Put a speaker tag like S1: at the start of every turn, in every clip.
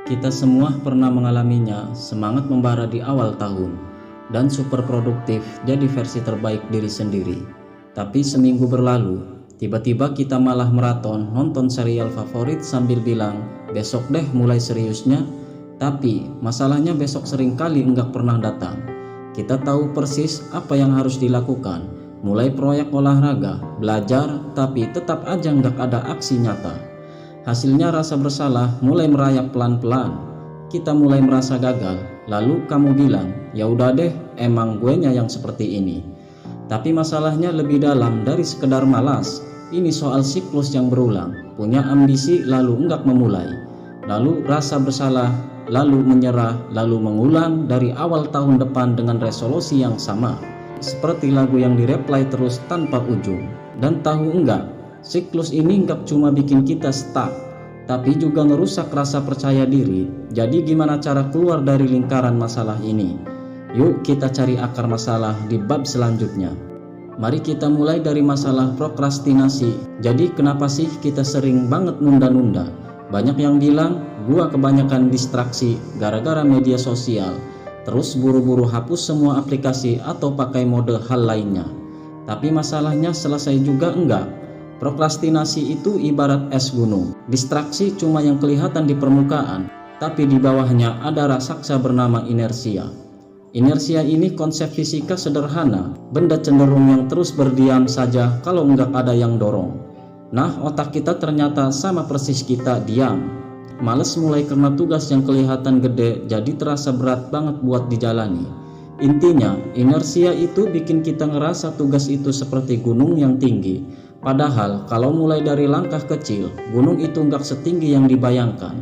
S1: Kita semua pernah mengalaminya, semangat membara di awal tahun, dan super produktif jadi versi terbaik diri sendiri. Tapi seminggu berlalu, tiba-tiba kita malah maraton nonton serial favorit sambil bilang, besok deh mulai seriusnya. Tapi masalahnya besok seringkali enggak pernah datang. Kita tahu persis apa yang harus dilakukan, mulai proyek olahraga, belajar, tapi tetap aja enggak ada aksi nyata. Hasilnya rasa bersalah mulai merayap pelan-pelan. Kita mulai merasa gagal, lalu kamu bilang, ya udah deh, emang guenya yang seperti ini. Tapi masalahnya lebih dalam dari sekedar malas. Ini soal siklus yang berulang, punya ambisi lalu enggak memulai, lalu rasa bersalah, lalu menyerah, lalu mengulang dari awal tahun depan dengan resolusi yang sama. Seperti lagu yang direply terus tanpa ujung. Dan tahu enggak, siklus ini enggak cuma bikin kita stuck, tapi juga ngerusak rasa percaya diri. Jadi gimana cara keluar dari lingkaran masalah ini? Yuk kita cari akar masalah di bab selanjutnya. Mari kita mulai dari masalah prokrastinasi. Jadi kenapa sih kita sering banget nunda-nunda? Banyak yang bilang, gua kebanyakan distraksi gara-gara media sosial. Terus buru-buru hapus semua aplikasi atau pakai mode hal lainnya. Tapi masalahnya selesai juga enggak. Prokrastinasi itu ibarat es gunung. Distraksi cuma yang kelihatan di permukaan, tapi di bawahnya ada raksasa bernama inersia. Inersia ini konsep fisika sederhana, benda cenderung yang terus berdiam saja kalau enggak ada yang dorong. Nah, otak kita ternyata sama persis kita diam. Males mulai karena tugas yang kelihatan gede jadi terasa berat banget buat dijalani. Intinya, inersia itu bikin kita ngerasa tugas itu seperti gunung yang tinggi. Padahal kalau mulai dari langkah kecil, gunung itu nggak setinggi yang dibayangkan.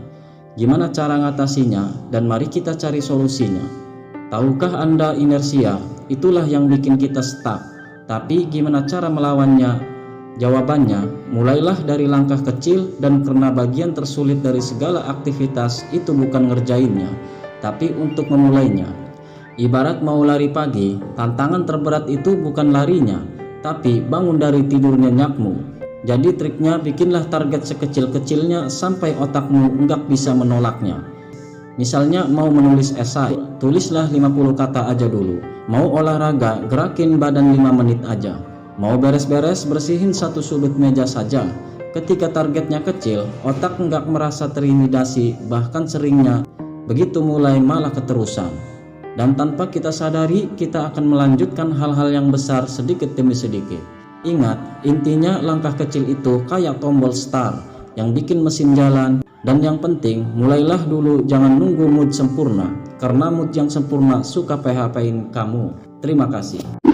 S1: Gimana cara ngatasinya? Dan mari kita cari solusinya. Tahukah Anda inersia? Itulah yang bikin kita stuck. Tapi gimana cara melawannya? Jawabannya, mulailah dari langkah kecil, dan karena bagian tersulit dari segala aktivitas itu bukan ngerjainnya, tapi untuk memulainya. Ibarat mau lari pagi, tantangan terberat itu bukan larinya, tapi bangun dari tidur nyenyakmu. Jadi triknya bikinlah target sekecil-kecilnya sampai otakmu enggak bisa menolaknya. Misalnya mau menulis esai, tulislah 50 kata aja dulu. Mau olahraga, gerakin badan 5 menit aja. Mau beres-beres, bersihin satu sudut meja saja. Ketika targetnya kecil, otak enggak merasa terintimidasi, bahkan seringnya begitu mulai malah keterusan. Dan tanpa kita sadari, kita akan melanjutkan hal-hal yang besar sedikit demi sedikit. Ingat, intinya langkah kecil itu kayak tombol start yang bikin mesin jalan. Dan yang penting, mulailah dulu, jangan nunggu mood sempurna. Karena mood yang sempurna suka PHP-in kamu. Terima kasih.